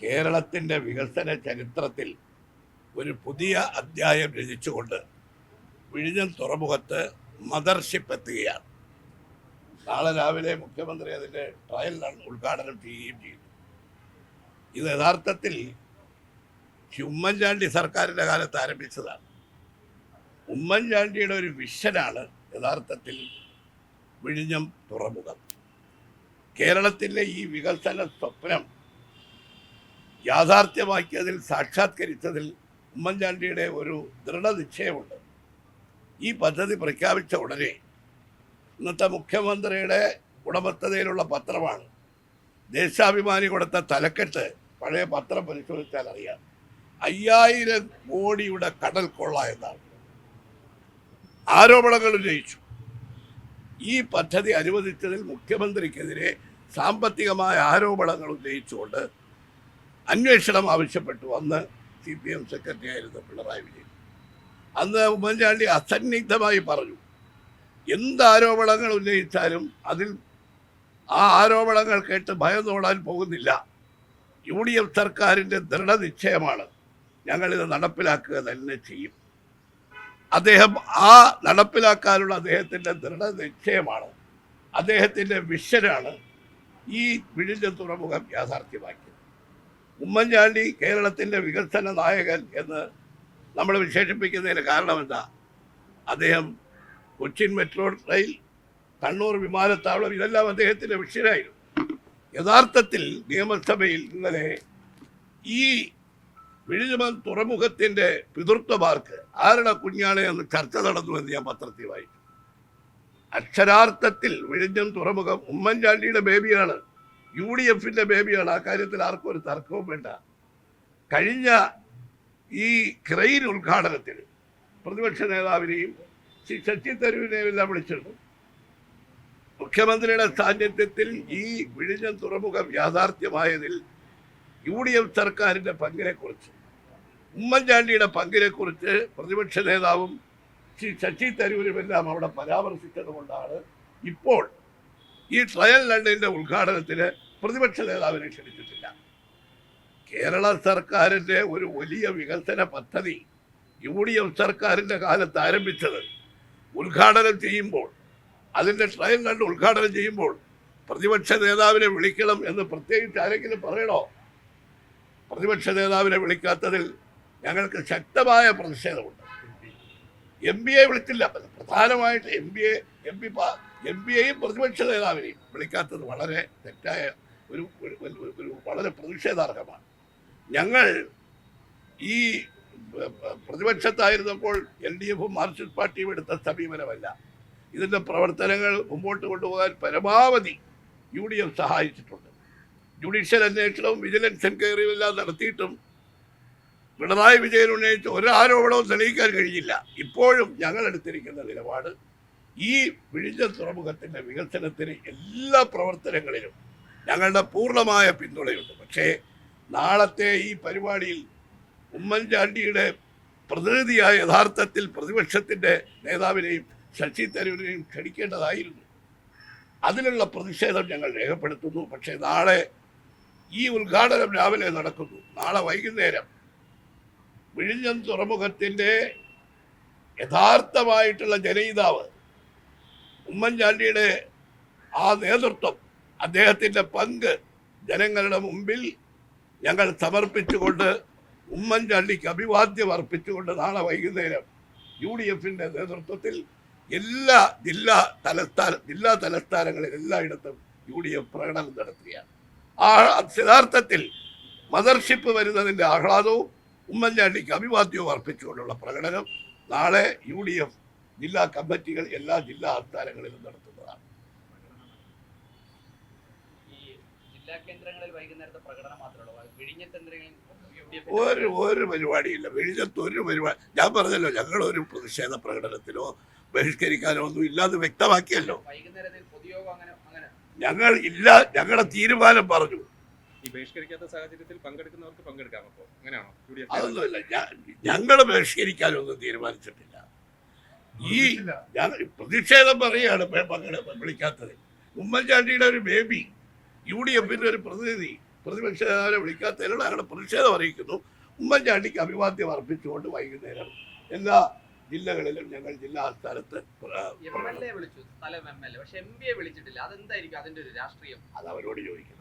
കേരളത്തിൻ്റെ വികസന ചരിത്രത്തിൽ ഒരു പുതിയ അധ്യായം രചിച്ചുകൊണ്ട് വിഴിഞ്ഞം തുറമുഖത്ത് മദർഷിപ്പ് എത്തുകയാണ്. നാളെ രാവിലെ മുഖ്യമന്ത്രി അതിൻ്റെ ട്രയൽ ഉദ്ഘാടനം ചെയ്യുകയും ചെയ്തു. ഇത് യഥാർത്ഥത്തിൽ ഉമ്മൻചാണ്ടി സർക്കാരിൻ്റെ കാലത്ത് ആരംഭിച്ചതാണ്. ഉമ്മൻചാണ്ടിയുടെ ഒരു വിഷനാണ് യഥാർത്ഥത്തിൽ വിഴിഞ്ഞം തുറമുഖം. കേരളത്തിലെ ഈ വികസന സ്വപ്നം യാഥാർത്ഥ്യമാക്കിയതിൽ, സാക്ഷാത്കരിച്ചതിൽ ഉമ്മൻചാണ്ടിയുടെ ഒരു ദൃഢനിശ്ചയമുണ്ട്. ഈ പദ്ധതി പ്രഖ്യാപിച്ച ഉടനെ ഇന്നത്തെ മുഖ്യമന്ത്രിയുടെ ഉടമസ്ഥതയിലുള്ള പത്രമാണ് ദേശാഭിമാനി കൊടുത്ത തലക്കെട്ട്. പഴയ പത്രം പരിശോധിച്ചാൽ അറിയാം, 5000 കോടിയുടെ കടൽ കൊള്ള എന്നാണ്. ആരോപണങ്ങൾ ഉന്നയിച്ചു. ഈ പദ്ധതി അനുവദിച്ചതിൽ മുഖ്യമന്ത്രിക്കെതിരെ സാമ്പത്തികമായ ആരോപണങ്ങൾ ഉന്നയിച്ചുകൊണ്ട് അന്വേഷണം ആവശ്യപ്പെട്ടു. അന്ന് CPM സെക്രട്ടറി ആയിരുന്ന പിണറായി വിജയൻ. അന്ന് ഉമ്മൻചാണ്ടി അസന്നിഗ്ധമായി പറഞ്ഞു, എന്ത് ആരോപണങ്ങൾ ഉന്നയിച്ചാലും അതിൽ ആ ആരോപണങ്ങൾ കേട്ട് ഭയന്നോടാൻ പോകുന്നില്ല. UDF സർക്കാരിൻ്റെ ദൃഢനിശ്ചയമാണ്, ഞങ്ങളിത് നടപ്പിലാക്കുക തന്നെ ചെയ്യും. അദ്ദേഹം ആ നടപ്പിലാക്കാനുള്ള അദ്ദേഹത്തിൻ്റെ ദൃഢനിശ്ചയമാണ്, അദ്ദേഹത്തിൻ്റെ വിഷനാണ് ഈ വിഴിഞ്ഞം തുറമുഖം യാഥാർത്ഥ്യമാക്കിയത്. ഉമ്മൻചാണ്ടി കേരളത്തിൻ്റെ വികസന നായകൻ എന്ന് നമ്മൾ വിശേഷിപ്പിക്കുന്നതിന് കാരണം എന്താ? അദ്ദേഹം കൊച്ചിൻ മെട്രോ റെയിൽ, കണ്ണൂർ വിമാനത്താവളം, ഇതെല്ലാം അദ്ദേഹത്തിൻ്റെ വിഷയമായിരുന്നു. യഥാർത്ഥത്തിൽ നിയമസഭയിൽ ഇന്നലെ ഈ വിഴിഞ്ഞം തുറമുഖത്തിൻ്റെ പിതൃത്വമാർക്ക് ആരുടെ കുഞ്ഞാണ് എന്ന് ചർച്ച നടന്നുവെന്ന് ഞാൻ പത്രത്തിൽ വായിച്ചു. അക്ഷരാർത്ഥത്തിൽ വിഴിഞ്ഞം തുറമുഖം ഉമ്മൻചാണ്ടിയുടെ ബേബിയാണ്, UDFിൻ്റെ ബേബിയാണ്. ആ കാര്യത്തിൽ ആർക്കും ഒരു തർക്കവും വേണ്ട. കഴിഞ്ഞ ഈ ക്രെയിൻ ഉദ്ഘാടനത്തിൽ പ്രതിപക്ഷ നേതാവിനെയും ശശി തരൂരിനെയും എല്ലാം വിളിച്ചിരുന്നു. മുഖ്യമന്ത്രിയുടെ സാന്നിധ്യത്തിൽ ഈ വിഴിഞ്ഞം തുറമുഖം യാഥാർത്ഥ്യമായതിൽ UDF സർക്കാരിൻ്റെ പങ്കിനെക്കുറിച്ച്, ഉമ്മൻചാണ്ടിയുടെ പങ്കിനെക്കുറിച്ച് പ്രതിപക്ഷ നേതാവും ശശി തരൂരുമെല്ലാം അവിടെ പരാമർശിച്ചതുകൊണ്ടാണ് ഇപ്പോൾ ഈ ട്രയൽ ലണ്ടൻ്റെ ഉദ്ഘാടനത്തിന് പ്രതിപക്ഷ നേതാവിനെ ക്ഷണിച്ചിട്ടില്ല. കേരള സർക്കാരിൻ്റെ ഒരു വലിയ വികസന പദ്ധതി UDF സർക്കാരിൻ്റെ കാലത്ത് ആരംഭിച്ചത് ഉദ്ഘാടനം ചെയ്യുമ്പോൾ, അതിൻ്റെ ട്രയൽ ലണ്ട് ഉദ്ഘാടനം ചെയ്യുമ്പോൾ പ്രതിപക്ഷ നേതാവിനെ വിളിക്കണം എന്ന് പ്രത്യേകിച്ച് ആരെങ്കിലും പറയണോ? പ്രതിപക്ഷ നേതാവിനെ വിളിക്കാത്തതിൽ ഞങ്ങൾക്ക് ശക്തമായ പ്രതിഷേധമുണ്ട്. MPയെ വിളിച്ചില്ല. പ്രധാനമായിട്ട് MPയെയും പ്രതിപക്ഷ നേതാവിനെയും വിളിക്കാത്തത് വളരെ തെറ്റായ ഒരു വളരെ പ്രതിഷേധാർഹമാണ്. ഞങ്ങൾ ഈ പ്രതിപക്ഷത്തായിരുന്നപ്പോൾ LDFും മാർക്സിസ്റ്റ് പാർട്ടിയും എടുത്ത സമീപനമല്ല. ഇതിൻ്റെ പ്രവർത്തനങ്ങൾ മുമ്പോട്ട് കൊണ്ടുപോകാൻ പരമാവധി UDF സഹായിച്ചിട്ടുണ്ട്. ജുഡീഷ്യൽ അന്വേഷണവും വിജിലൻസ് എൻക്വയറിയും എല്ലാം നടത്തിയിട്ടും പിണറായി വിജയൻ ഉന്നയിച്ച ഒരാരോപണവും തെളിയിക്കാൻ കഴിയില്ല. ഇപ്പോഴും ഞങ്ങളെടുത്തിരിക്കുന്ന നിലപാട് ഈ വിഴിഞ്ഞം തുറമുഖത്തിൻ്റെ വികസനത്തിന് എല്ലാ പ്രവർത്തനങ്ങളിലും ഞങ്ങളുടെ പൂർണ്ണമായ പിന്തുണയുണ്ട്. പക്ഷേ നാളത്തെ ഈ പരിപാടിയിൽ ഉമ്മൻചാണ്ടിയുടെ പ്രതിനിധിയായ യഥാർത്ഥത്തിൽ പ്രതിപക്ഷത്തിൻ്റെ നേതാവിനെയും ശശി തരൂരിനെയും ക്ഷണിക്കേണ്ടതായിരുന്നു. അതിനുള്ള പ്രതിഷേധം ഞങ്ങൾ രേഖപ്പെടുത്തുന്നു. പക്ഷേ നാളെ ഈ ഉദ്ഘാടനം രാവിലെ നടക്കുന്നു. നാളെ വൈകുന്നേരം വിഴിഞ്ഞം തുറമുഖത്തിൻ്റെ യഥാർത്ഥമായിട്ടുള്ള ജനയിതാവ് ഉമ്മൻചാണ്ടിയുടെ ആ നേതൃത്വം, അദ്ദേഹത്തിൻ്റെ പങ്ക് ജനങ്ങളുടെ മുമ്പിൽ ഞങ്ങൾ സമർപ്പിച്ചുകൊണ്ട്, ഉമ്മൻചാണ്ടിക്ക് അഭിവാദ്യം അർപ്പിച്ചുകൊണ്ട് നാളെ വൈകുന്നേരം UDFിൻ്റെ നേതൃത്വത്തിൽ എല്ലാ ജില്ലാ തലസ്ഥാനങ്ങളിൽ എല്ലായിടത്തും UDF പ്രകടനം നടത്തുകയാണ്. ആ യഥാർത്ഥത്തിൽ മദർഷിപ്പ് വരുന്നതിൻ്റെ ആഹ്ലാദവും ഉമ്മൻചാണ്ടിക്ക് അഭിവാദ്യവും അർപ്പിച്ചുകൊണ്ടുള്ള പ്രകടനം നാളെ UDF ജില്ലാ കമ്മിറ്റികൾ എല്ലാ ജില്ലാ ആസ്ഥാനങ്ങളിലും നടത്തുന്നതാണ്. ഒരു പരിപാടിയില്ല വിഴിഞ്ഞത്ത്, ഒരു പരിപാടി. ഞാൻ പറഞ്ഞല്ലോ, ഞങ്ങളൊരു പ്രതിഷേധ പ്രകടനത്തിനോ ബഹിഷ്കരിക്കാനോ ഒന്നും ഇല്ലാതെ വ്യക്തമാക്കിയല്ലോ. ഞങ്ങൾ ഇല്ല, ഞങ്ങളുടെ തീരുമാനം പറഞ്ഞു. ബഹിഷ്കരിക്കാത്ത സാഹചര്യത്തിൽ പങ്കെടുക്കുന്നവർക്ക് പങ്കെടുക്കാം. അപ്പോൾ അങ്ങനെയാണോ? അതൊന്നുമില്ല, ഞങ്ങൾ ബഹിഷ്കരിക്കാനൊന്നും തീരുമാനിച്ചിട്ടില്ല. ഈ പ്രതിഷേധം പറയുകയാണ് വിളിക്കാത്തത്. ഉമ്മൻചാണ്ടിയുടെ ഒരു ബേബി, UDFിൻ്റെ ഒരു പ്രതിനിധി പ്രതിപക്ഷ നേതാവിനെ വിളിക്കാത്തതിനുള്ള ഞങ്ങളുടെ പ്രതിഷേധം അറിയിക്കുന്നു. ഉമ്മൻചാണ്ടിക്ക് അഭിവാദ്യം അർപ്പിച്ചുകൊണ്ട് വൈകുന്നേരം എല്ലാ ജില്ലകളിലും ഞങ്ങൾ ജില്ലാ ആസ്ഥാനത്ത് MLA വിളിച്ചു, സ്ഥലം MLA, പക്ഷെ MPയെ വിളിച്ചിട്ടില്ല. അതെന്തായിരിക്കും അതിന്റെ ഒരു രാഷ്ട്രീയം? അത് അവരോട് ചോദിക്കണം.